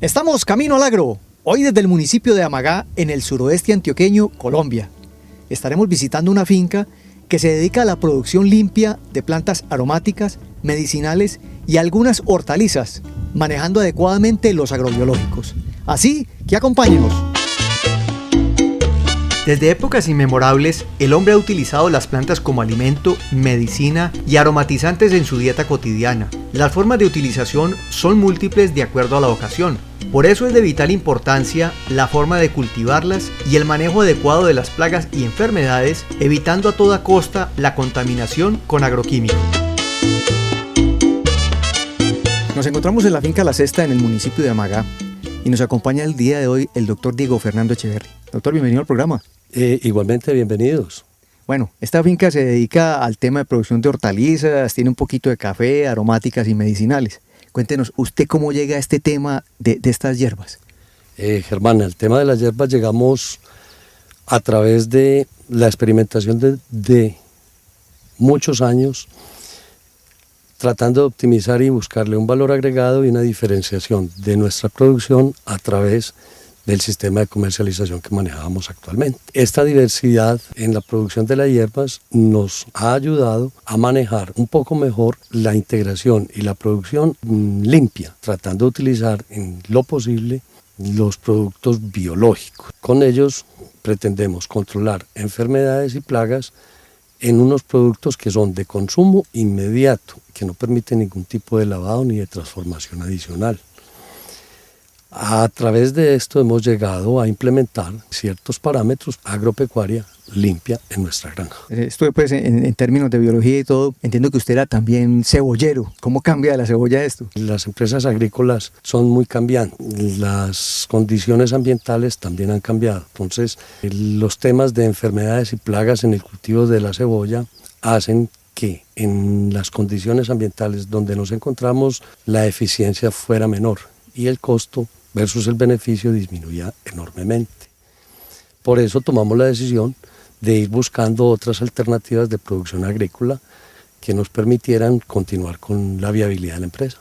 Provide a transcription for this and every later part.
Estamos camino al agro, hoy desde el municipio de Amagá, en el suroeste antioqueño, Colombia. Estaremos visitando una finca que se dedica a la producción limpia de plantas aromáticas, medicinales y algunas hortalizas, manejando adecuadamente los agrobiológicos. Así que acompáñenos. Desde épocas inmemorables, el hombre ha utilizado las plantas como alimento, medicina y aromatizantes en su dieta cotidiana. Las formas de utilización son múltiples de acuerdo a la ocasión. Por eso es de vital importancia la forma de cultivarlas y el manejo adecuado de las plagas y enfermedades, evitando a toda costa la contaminación con agroquímicos. Nos encontramos en la finca La Cesta en el municipio de Amagá y nos acompaña el día de hoy el doctor Diego Fernando Echeverri. Doctor, bienvenido al programa. Igualmente, bienvenidos. Bueno, esta finca se dedica al tema de producción de hortalizas, tiene un poquito de café, aromáticas y medicinales. Cuéntenos, ¿usted cómo llega a este tema de estas hierbas? Germán, al tema de las hierbas llegamos a través de la experimentación de muchos años, tratando de optimizar y buscarle un valor agregado y una diferenciación de nuestra producción a través del sistema de comercialización que manejábamos actualmente. Esta diversidad en la producción de las hierbas nos ha ayudado a manejar un poco mejor la integración y la producción limpia, tratando de utilizar en lo posible los productos biológicos. Con ellos pretendemos controlar enfermedades y plagas en unos productos que son de consumo inmediato, que no permiten ningún tipo de lavado ni de transformación adicional. A través de esto hemos llegado a implementar ciertos parámetros agropecuaria limpia en nuestra granja. Esto pues en términos de biología y todo, entiendo que usted era también cebollero. ¿Cómo cambia de la cebolla esto? Las empresas agrícolas son muy cambiantes, las condiciones ambientales también han cambiado. Entonces, los temas de enfermedades y plagas en el cultivo de la cebolla hacen que en las condiciones ambientales donde nos encontramos la eficiencia fuera menor y el costo versus el beneficio disminuía enormemente. Por eso tomamos la decisión de ir buscando otras alternativas de producción agrícola que nos permitieran continuar con la viabilidad de la empresa.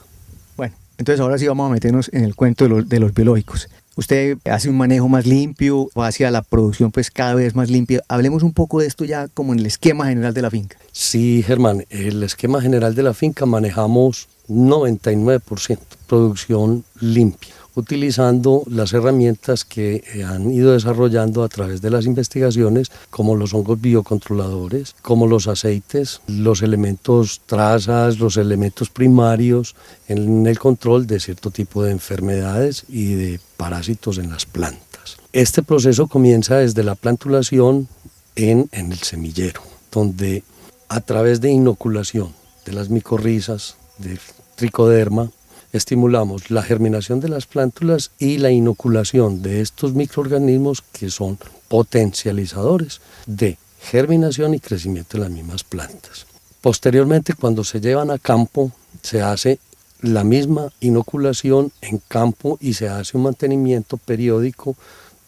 Bueno, entonces ahora sí vamos a meternos en el cuento de los biológicos. Usted hace un manejo más limpio, va hacia la producción pues cada vez más limpia. Hablemos un poco de esto ya como en el esquema general de la finca. Sí, Germán, el esquema general de la finca manejamos 99% producción limpia, utilizando las herramientas que han ido desarrollando a través de las investigaciones, como los hongos biocontroladores, como los aceites, los elementos trazas, los elementos primarios en el control de cierto tipo de enfermedades y de parásitos en las plantas. Este proceso comienza desde la plantulación en el semillero, donde a través de inoculación de las micorrizas, del tricoderma, estimulamos la germinación de las plántulas y la inoculación de estos microorganismos que son potencializadores de germinación y crecimiento de las mismas plantas. Posteriormente, cuando se llevan a campo, se hace la misma inoculación en campo y se hace un mantenimiento periódico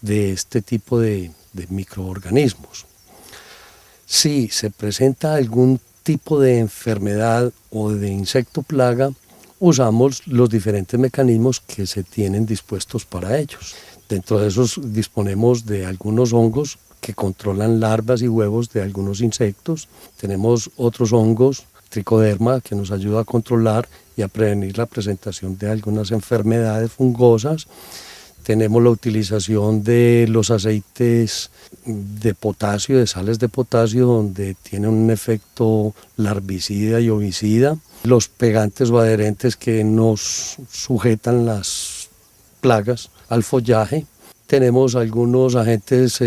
de este tipo de microorganismos. Si se presenta algún tipo de enfermedad o de insecto plaga, usamos los diferentes mecanismos que se tienen dispuestos para ellos. Dentro de esos disponemos de algunos hongos que controlan larvas y huevos de algunos insectos. Tenemos otros hongos, tricoderma, que nos ayuda a controlar y a prevenir la presentación de algunas enfermedades fungosas. Tenemos la utilización de los aceites de potasio, de sales de potasio, donde tienen un efecto larvicida y ovicida. Los pegantes o adherentes que nos sujetan las plagas al follaje. Tenemos algunos agentes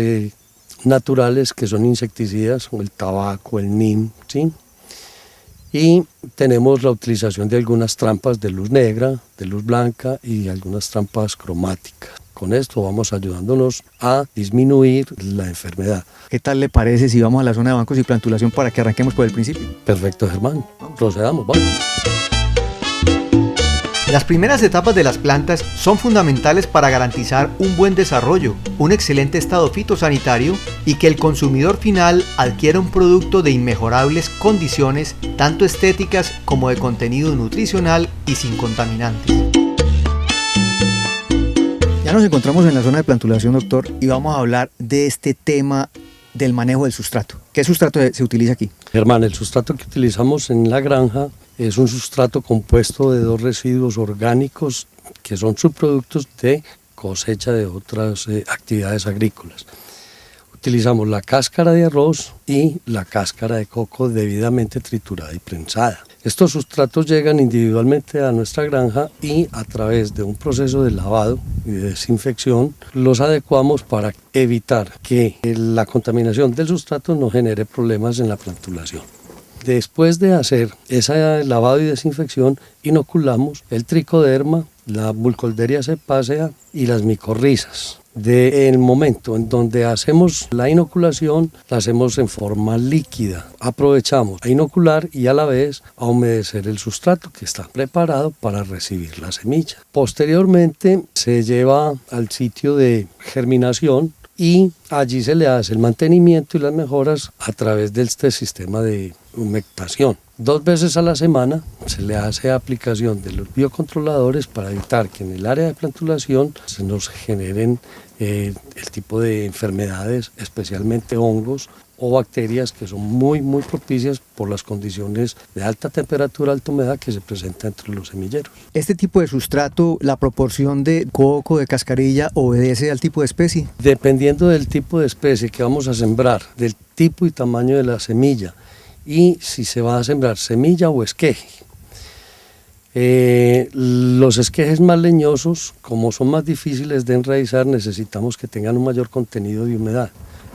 naturales que son insecticidas, como el tabaco, el neem, ¿sí? Y tenemos la utilización de algunas trampas de luz negra, de luz blanca y algunas trampas cromáticas. Con esto vamos ayudándonos a disminuir la enfermedad. ¿Qué tal le parece si vamos a la zona de bancos y plantulación para que arranquemos por el principio? Perfecto, Germán. Procedamos, vamos. Las primeras etapas de las plantas son fundamentales para garantizar un buen desarrollo, un excelente estado fitosanitario y que el consumidor final adquiera un producto de inmejorables condiciones, tanto estéticas como de contenido nutricional y sin contaminantes. Ya nos encontramos en la zona de plantulación, doctor, y vamos a hablar de este tema del manejo del sustrato. ¿Qué sustrato se utiliza aquí? Germán, el sustrato que utilizamos en la granja es un sustrato compuesto de 2 residuos orgánicos que son subproductos de cosecha de otras actividades agrícolas. Utilizamos la cáscara de arroz y la cáscara de coco debidamente triturada y prensada. Estos sustratos llegan individualmente a nuestra granja y a través de un proceso de lavado y de desinfección los adecuamos para evitar que la contaminación del sustrato no genere problemas en la plantulación. Después de hacer ese lavado y desinfección, inoculamos el tricoderma, la Burkholderia cepacia y las micorrizas. Del momento en donde hacemos la inoculación, la hacemos en forma líquida. Aprovechamos a inocular y a la vez a humedecer el sustrato que está preparado para recibir la semilla. Posteriormente se lleva al sitio de germinación y allí se le hace el mantenimiento y las mejoras a través de este sistema de humectación. 2 veces a la semana se le hace aplicación de los biocontroladores para evitar que en el área de plantulación se nos generen el tipo de enfermedades, especialmente hongos o bacterias que son muy propicias por las condiciones de alta temperatura, alta humedad que se presenta entre los semilleros. ¿Este tipo de sustrato, la proporción de coco, de cascarilla, obedece al tipo de especie? Dependiendo del tipo de especie que vamos a sembrar, del tipo y tamaño de la semilla y si se va a sembrar semilla o esqueje. Los esquejes más leñosos, como son más difíciles de enraizar, necesitamos que tengan un mayor contenido de humedad.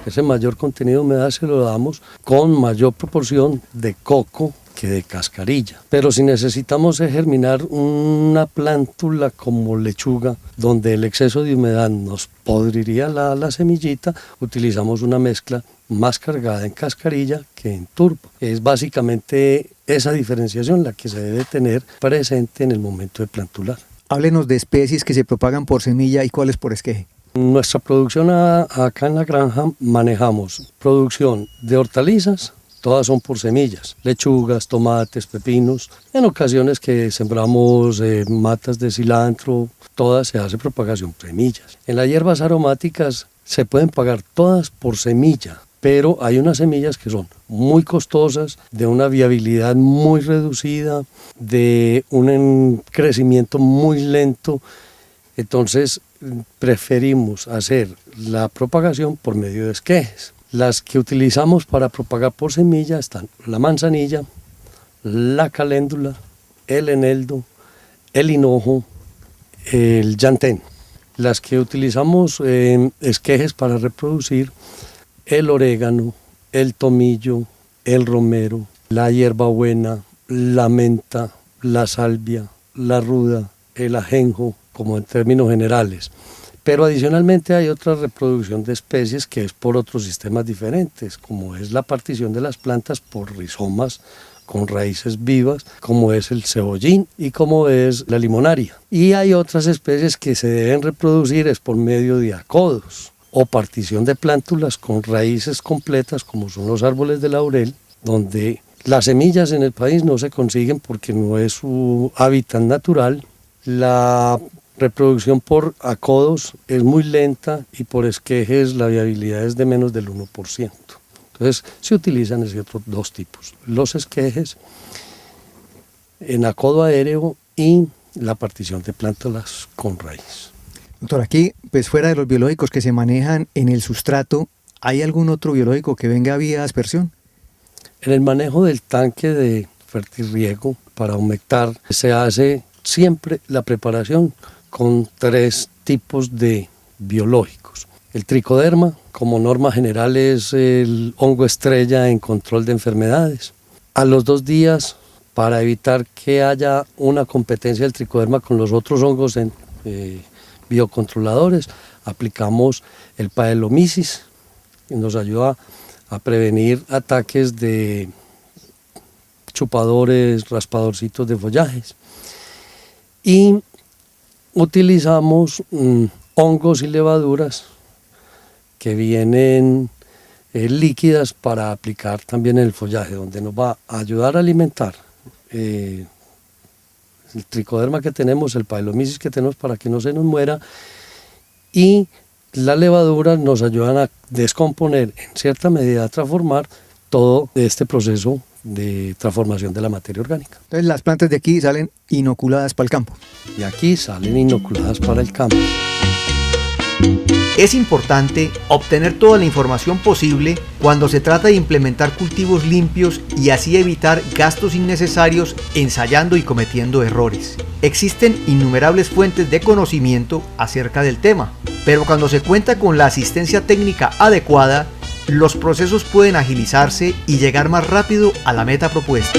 Ese mayor contenido de humedad se lo damos con mayor proporción de coco que de cascarilla. Pero si necesitamos germinar una plántula como lechuga, donde el exceso de humedad nos podriría la semillita, utilizamos una mezcla más cargada en cascarilla que en turbo. Es básicamente esa diferenciación la que se debe tener presente en el momento de plantular. Háblenos de especies que se propagan por semilla y cuáles por esqueje. Nuestra producción acá en la granja manejamos producción de hortalizas, todas son por semillas, lechugas, tomates, pepinos. En ocasiones que sembramos matas de cilantro, todas se hace propagación por semillas. En las hierbas aromáticas se pueden pagar todas por semilla, pero hay unas semillas que son muy costosas, de una viabilidad muy reducida, de un crecimiento muy lento. Entonces preferimos hacer la propagación por medio de esquejes. Las que utilizamos para propagar por semilla están la manzanilla, la caléndula, el eneldo, el hinojo, el llantén. Las que utilizamos esquejes para reproducir, el orégano, el tomillo, el romero, la hierbabuena, la menta, la salvia, la ruda, el ajenjo, como en términos generales. Pero adicionalmente hay otra reproducción de especies que es por otros sistemas diferentes, como es la partición de las plantas por rizomas con raíces vivas, como es el cebollín y como es la limonaria. Y hay otras especies que se deben reproducir es por medio de acodos o partición de plántulas con raíces completas, como son los árboles de laurel, donde las semillas en el país no se consiguen porque no es su hábitat natural. La reproducción por acodos es muy lenta y por esquejes la viabilidad es de menos del 1%. Entonces se utilizan esos otros 2 tipos, los esquejes en acodo aéreo y la partición de plántulas con raíz. Doctor, aquí, pues fuera de los biológicos que se manejan en el sustrato, ¿hay algún otro biológico que venga vía aspersión? En el manejo del tanque de fertirriego para humectar se hace siempre la preparación con 3 tipos de biológicos. El tricoderma, como norma general, es el hongo estrella en control de enfermedades. A los 2 días, para evitar que haya una competencia del tricoderma con los otros hongos biocontroladores, aplicamos el paelomisis, que nos ayuda a prevenir ataques de chupadores, raspadorcitos de follajes. Y utilizamos hongos y levaduras que vienen líquidas para aplicar también en el follaje, donde nos va a ayudar a alimentar el tricoderma que tenemos, el paelomisis que tenemos para que no se nos muera, y las levaduras nos ayudan a descomponer, en cierta medida a transformar todo este proceso de transformación de la materia orgánica. Entonces las plantas de aquí salen inoculadas para el campo. Y aquí salen inoculadas para el campo. Es importante obtener toda la información posible cuando se trata de implementar cultivos limpios y así evitar gastos innecesarios ensayando y cometiendo errores. Existen innumerables fuentes de conocimiento acerca del tema, pero cuando se cuenta con la asistencia técnica adecuada, los procesos pueden agilizarse y llegar más rápido a la meta propuesta.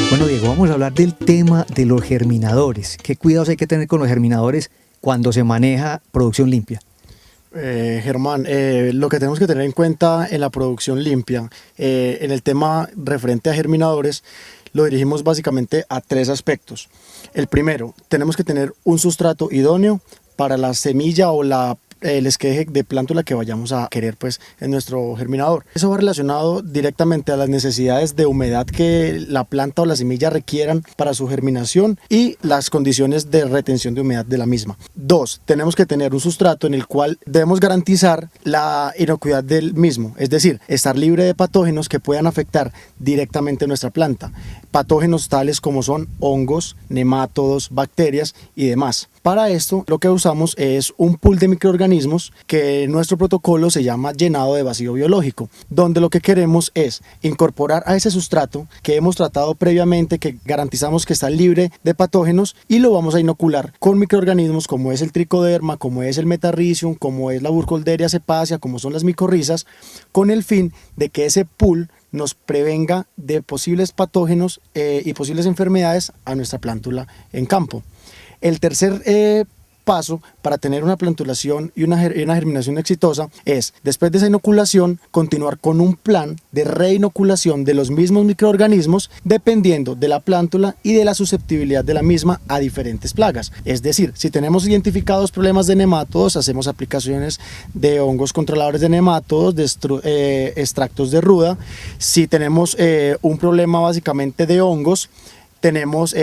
Bueno, Diego, vamos a hablar del tema de los germinadores. ¿Qué cuidados hay que tener con los germinadores cuando se maneja producción limpia? Germán, lo que tenemos que tener en cuenta en la producción limpia, en el tema referente a germinadores, lo dirigimos básicamente a 3 aspectos. El primero, tenemos que tener un sustrato idóneo para la semilla o el esqueje de plántula que vayamos a querer pues en nuestro germinador. Eso va relacionado directamente a las necesidades de humedad que la planta o la semilla requieran para su germinación y las condiciones de retención de humedad de la misma. 2, tenemos que tener un sustrato en el cual debemos garantizar la inocuidad del mismo, es decir, estar libre de patógenos que puedan afectar directamente nuestra planta. Patógenos tales como son hongos, nemátodos, bacterias y demás. Para esto lo que usamos es un pool de microorganismos que en nuestro protocolo se llama llenado de vacío biológico, donde lo que queremos es incorporar a ese sustrato que hemos tratado previamente, que garantizamos que está libre de patógenos, y lo vamos a inocular con microorganismos como es el tricoderma, como es el metarrhizium, como es la Burkholderia cepacia, como son las micorrizas, con el fin de que ese pool nos prevenga de posibles patógenos y posibles enfermedades a nuestra plántula en campo. El tercer paso para tener una plantulación y una germinación exitosa es, después de esa inoculación, continuar con un plan de reinoculación de los mismos microorganismos dependiendo de la plántula y de la susceptibilidad de la misma a diferentes plagas. Es decir, si tenemos identificados problemas de nemátodos, hacemos aplicaciones de hongos controladores de nemátodos, de extractos de ruda. Si tenemos un problema básicamente de hongos, tenemos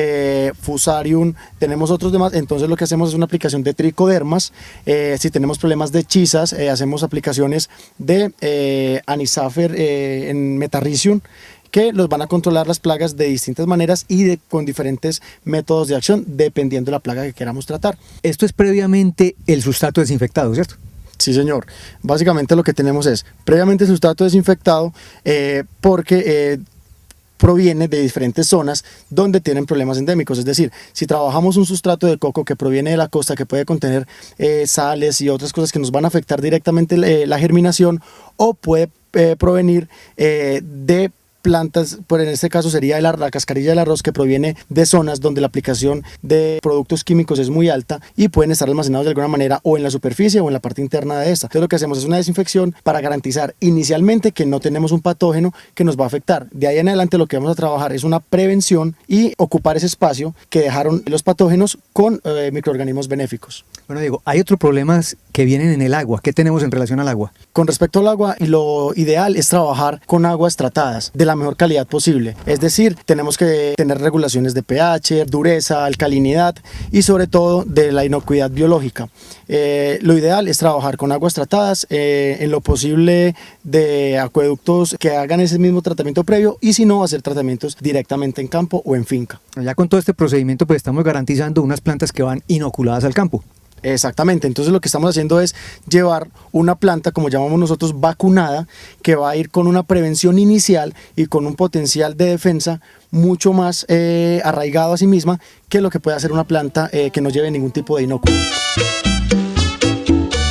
Fusarium, tenemos otros demás, entonces lo que hacemos es una aplicación de tricodermas. Si tenemos problemas de chisas, hacemos aplicaciones de Anisafer en Metarrhizium, que los van a controlar las plagas de distintas maneras y con diferentes métodos de acción, dependiendo de la plaga que queramos tratar. Esto es previamente el sustrato desinfectado, ¿cierto? Sí, señor. Básicamente lo que tenemos es previamente el sustrato desinfectado porque proviene de diferentes zonas donde tienen problemas endémicos. Es decir, si trabajamos un sustrato de coco que proviene de la costa, que puede contener sales y otras cosas que nos van a afectar directamente la germinación, o puede provenir de plantas, pues en este caso sería la cascarilla del arroz, que proviene de zonas donde la aplicación de productos químicos es muy alta y pueden estar almacenados de alguna manera o en la superficie o en la parte interna de esta. Entonces lo que hacemos es una desinfección para garantizar inicialmente que no tenemos un patógeno que nos va a afectar. De ahí en adelante lo que vamos a trabajar es una prevención y ocupar ese espacio que dejaron los patógenos con microorganismos benéficos. Bueno, Diego, hay otros problemas que vienen en el agua. ¿Qué tenemos en relación al agua? Con respecto al agua, lo ideal es trabajar con aguas tratadas de la mejor calidad posible. Es decir, tenemos que tener regulaciones de pH, dureza, alcalinidad y sobre todo de la inocuidad biológica. Lo ideal es trabajar con aguas tratadas, en lo posible de acueductos que hagan ese mismo tratamiento previo, y si no, hacer tratamientos directamente en campo o en finca. Ya con todo este procedimiento pues estamos garantizando unas plantas que van inoculadas al campo. Exactamente, entonces lo que estamos haciendo es llevar una planta, como llamamos nosotros, vacunada, que va a ir con una prevención inicial y con un potencial de defensa mucho más arraigado a sí misma que lo que puede hacer una planta que no lleve ningún tipo de inóculo.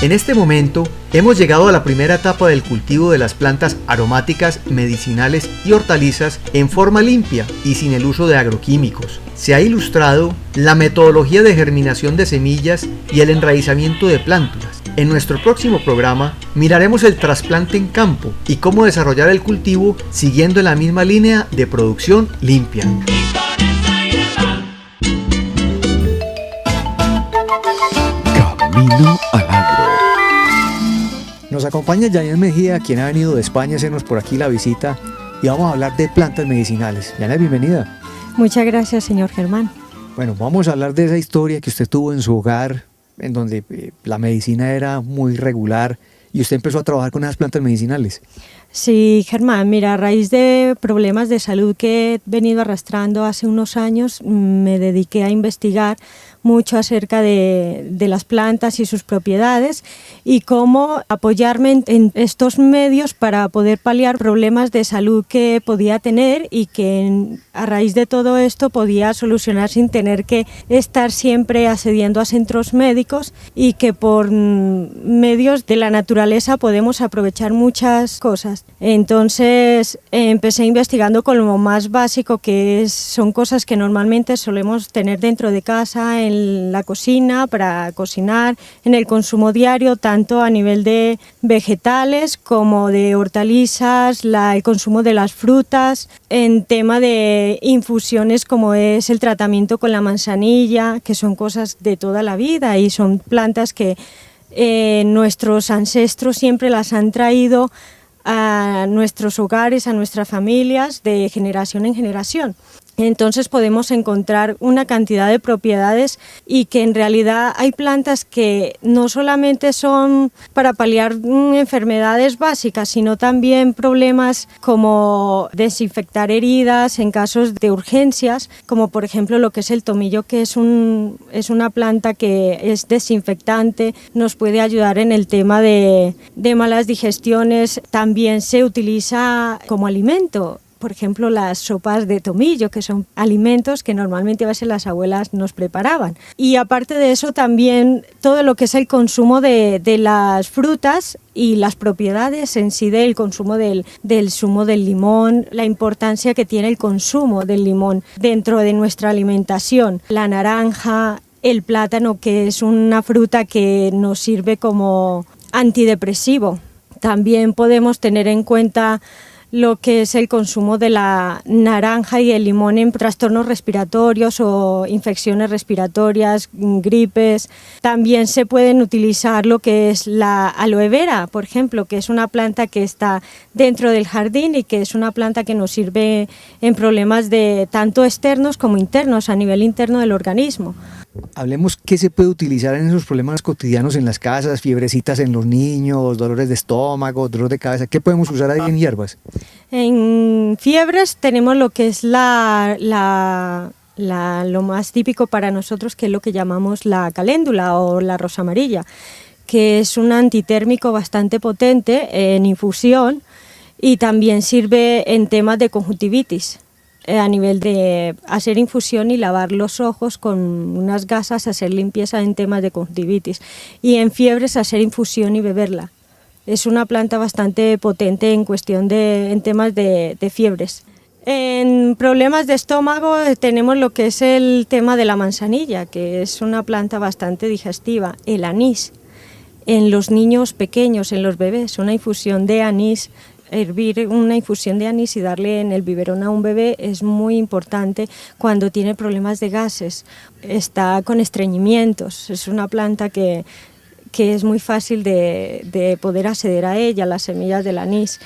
En este momento hemos llegado a la primera etapa del cultivo de las plantas aromáticas, medicinales y hortalizas en forma limpia y sin el uso de agroquímicos. Se ha ilustrado la metodología de germinación de semillas y el enraizamiento de plántulas. En nuestro próximo programa miraremos el trasplante en campo y cómo desarrollar el cultivo siguiendo la misma línea de producción limpia. Camino al Agro. Nos acompaña Janet Mejía, quien ha venido de España a hacernos por aquí la visita, y vamos a hablar de plantas medicinales. Janet, bienvenida. Muchas gracias, señor Germán. Bueno, vamos a hablar de esa historia que usted tuvo en su hogar en donde la medicina era muy regular y usted empezó a trabajar con esas plantas medicinales. Sí, Germán, mira, a raíz de problemas de salud que he venido arrastrando hace unos años, me dediqué a investigar mucho acerca de las plantas y sus propiedades y cómo apoyarme en estos medios para poder paliar problemas de salud que podía tener y que a raíz de todo esto podía solucionar sin tener que estar siempre accediendo a centros médicos y que por medios de la naturaleza podemos aprovechar muchas cosas. Entonces empecé investigando con lo más básico, que son cosas que normalmente solemos tener dentro de casa, en la cocina, para cocinar, en el consumo diario, tanto a nivel de vegetales como de hortalizas, el consumo de las frutas, en tema de infusiones como es el tratamiento con la manzanilla, que son cosas de toda la vida y son plantas que nuestros ancestros siempre las han traído a nuestros hogares, a nuestras familias, de generación en generación. Entonces podemos encontrar una cantidad de propiedades y que en realidad hay plantas que no solamente son para paliar enfermedades básicas, sino también problemas como desinfectar heridas en casos de urgencias, como por ejemplo lo que es el tomillo, que es una planta que es desinfectante, nos puede ayudar en el tema de malas digestiones. También se utiliza como alimento. Por ejemplo, las sopas de tomillo, que son alimentos que normalmente a veces las abuelas nos preparaban. Y aparte de eso, también todo lo que es el consumo de las frutas y las propiedades en sí del consumo del zumo del limón, la importancia que tiene el consumo del limón dentro de nuestra alimentación, la naranja, el plátano, que es una fruta que nos sirve como antidepresivo. También podemos tener en cuenta lo que es el consumo de la naranja y el limón en trastornos respiratorios o infecciones respiratorias, gripes. También se pueden utilizar lo que es la aloe vera, por ejemplo, que es una planta que está dentro del jardín y que es una planta que nos sirve en problemas de tanto externos como internos, a nivel interno del organismo. Hablemos qué se puede utilizar en esos problemas cotidianos en las casas, fiebrecitas en los niños, dolores de estómago, dolor de cabeza. ¿Qué podemos usar ahí en hierbas? En fiebres tenemos lo que es lo más típico para nosotros, que es lo que llamamos la caléndula o la rosa amarilla, que es un antitérmico bastante potente en infusión y también sirve en temas de conjuntivitis. A nivel de hacer infusión y lavar los ojos con unas gasas, hacer limpieza en temas de conjuntivitis, y en fiebres hacer infusión y beberla. Es una planta bastante potente en temas de fiebres. En problemas de estómago tenemos lo que es el tema de la manzanilla, que es una planta bastante digestiva, el anís. En los niños pequeños, en los bebés, una infusión de anís, hervir una infusión de anís y darle en el biberón a un bebé es muy importante cuando tiene problemas de gases, está con estreñimientos. Es una planta que es muy fácil de poder acceder a ella, las semillas del anís.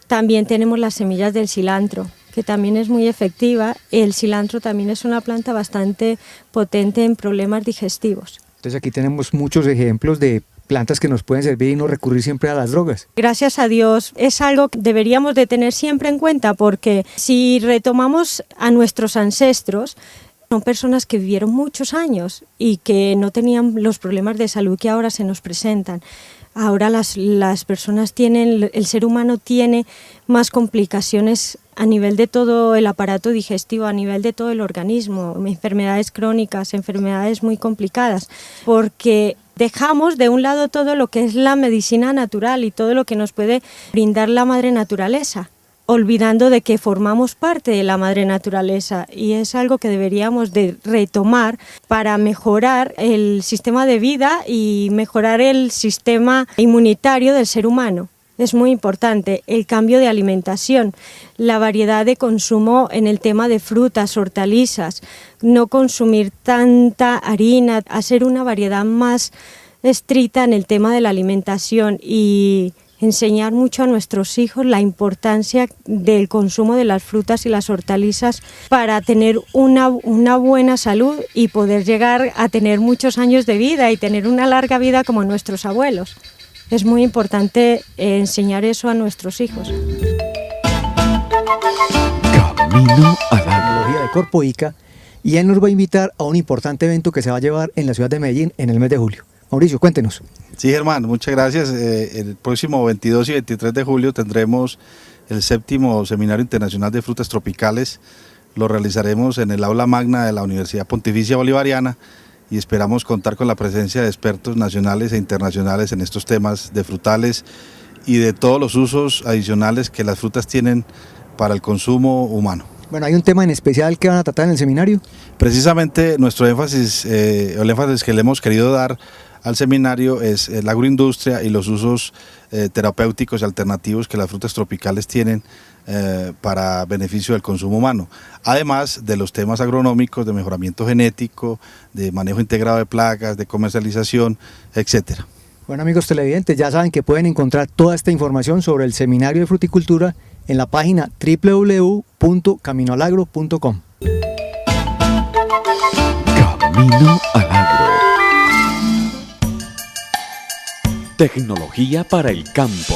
También tenemos las semillas del cilantro, que también es muy efectiva. El cilantro también es una planta bastante potente en problemas digestivos. Entonces aquí tenemos muchos ejemplos de plantas que nos pueden servir y no recurrir siempre a las drogas. Gracias a Dios, es algo que deberíamos de tener siempre en cuenta, porque si retomamos a nuestros ancestros, son personas que vivieron muchos años y que no tenían los problemas de salud que ahora se nos presentan. Ahora las personas el ser humano tiene más complicaciones a nivel de todo el aparato digestivo, a nivel de todo el organismo, enfermedades crónicas, enfermedades muy complicadas, porque dejamos de un lado todo lo que es la medicina natural y todo lo que nos puede brindar la madre naturaleza, olvidando de que formamos parte de la madre naturaleza, y es algo que deberíamos de retomar para mejorar el sistema de vida y mejorar el sistema inmunitario del ser humano. Es muy importante el cambio de alimentación, la variedad de consumo en el tema de frutas, hortalizas, no consumir tanta harina, hacer una variedad más estricta en el tema de la alimentación y enseñar mucho a nuestros hijos la importancia del consumo de las frutas y las hortalizas para tener una buena salud y poder llegar a tener muchos años de vida y tener una larga vida como nuestros abuelos. Es muy importante enseñar eso a nuestros hijos. Camino a la Gloria de Corpoica, y él nos va a invitar a un importante evento que se va a llevar en la ciudad de Medellín en el mes de julio. Mauricio, cuéntenos. Sí, Germán, muchas gracias. El próximo 22 y 23 de julio tendremos el 7º Seminario Internacional de Frutas Tropicales. Lo realizaremos en el aula magna de la Universidad Pontificia Bolivariana y esperamos contar con la presencia de expertos nacionales e internacionales en estos temas de frutales y de todos los usos adicionales que las frutas tienen para el consumo humano. Bueno, ¿hay un tema en especial que van a tratar en el seminario? Precisamente nuestro énfasis, el énfasis que le hemos querido dar al seminario es la agroindustria y los usos terapéuticos y alternativos que las frutas tropicales tienen para beneficio del consumo humano, además de los temas agronómicos de mejoramiento genético, de manejo integrado de plagas, de comercialización, etcétera. Bueno, amigos televidentes, ya saben que pueden encontrar toda esta información sobre el seminario de fruticultura en la página www.caminoalagro.com. Camino al Agro. Tecnología para el campo.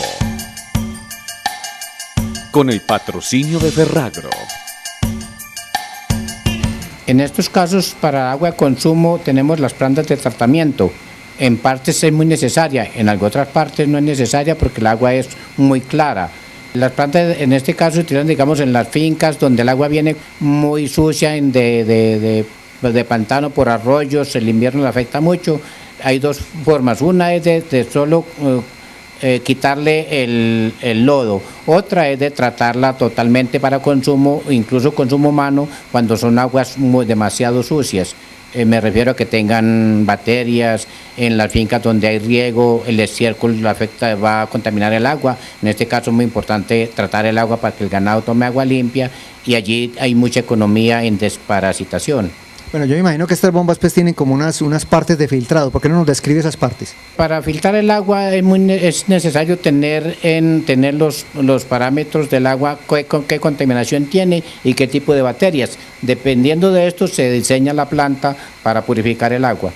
Con el patrocinio de Ferragro. En estos casos, para agua de consumo, tenemos las plantas de tratamiento. En partes es muy necesaria, en otras partes no es necesaria porque el agua es muy clara. Las plantas en este caso se utilizan, digamos, en las fincas donde el agua viene muy sucia de pantano por arroyos, el invierno le afecta mucho. Hay dos formas, una es de solo quitarle el lodo, otra es de tratarla totalmente para consumo, incluso consumo humano, cuando son aguas demasiado sucias. Me refiero a que tengan bacterias en las fincas donde hay riego, el estiércol va a contaminar el agua. En este caso es muy importante tratar el agua para que el ganado tome agua limpia y allí hay mucha economía en desparasitación. Bueno, yo me imagino que estas bombas pues tienen como unas partes de filtrado. ¿Por qué no nos describe esas partes? Para filtrar el agua es necesario tener los parámetros del agua, qué contaminación tiene y qué tipo de bacterias. Dependiendo de esto se diseña la planta para purificar el agua.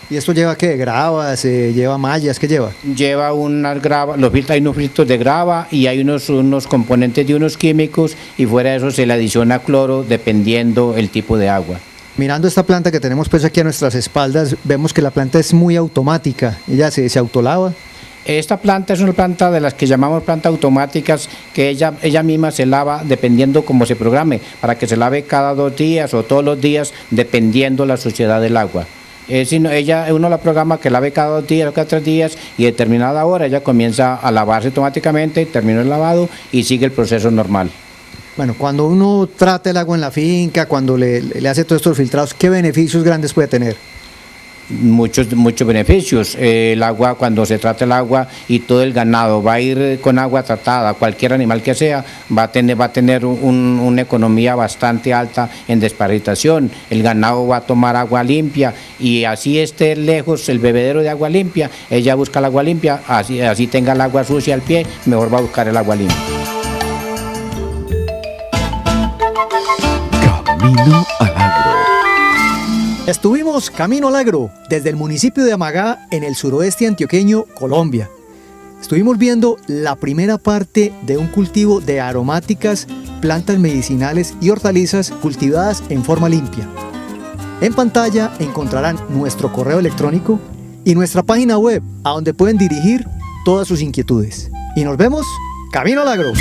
¿Y esto lleva qué? ¿Gravas? ¿Lleva mallas? ¿Qué lleva? Lleva unas gravas, hay unos filtros de grava y hay unos componentes de unos químicos y fuera de eso se le adiciona cloro dependiendo el tipo de agua. Mirando esta planta que tenemos pues aquí a nuestras espaldas, vemos que la planta es muy automática. ¿Ella se autolava? Esta planta es una planta de las que llamamos plantas automáticas, que ella misma se lava dependiendo cómo se programe, para que se lave cada 2 días o todos los días, dependiendo la suciedad del agua. Uno la programa que lave cada 2 días o cada 3 días y a determinada hora ella comienza a lavarse automáticamente, termina el lavado y sigue el proceso normal. Bueno, cuando uno trata el agua en la finca, cuando le hace todos estos filtrados, ¿qué beneficios grandes puede tener? Muchos beneficios. El agua, cuando se trata el agua y todo el ganado va a ir con agua tratada, cualquier animal que sea, va a tener una economía bastante alta en desparasitación. El ganado va a tomar agua limpia y así esté lejos el bebedero de agua limpia, ella busca el agua limpia, así tenga el agua sucia al pie, mejor va a buscar el agua limpia. Camino al Agro. Estuvimos Camino al Agro desde el municipio de Amagá en el suroeste antioqueño, Colombia. Estuvimos viendo la primera parte de un cultivo de aromáticas, plantas medicinales y hortalizas cultivadas en forma limpia. En pantalla encontrarán nuestro correo electrónico y nuestra página web a donde pueden dirigir todas sus inquietudes. Y nos vemos Camino al Agro.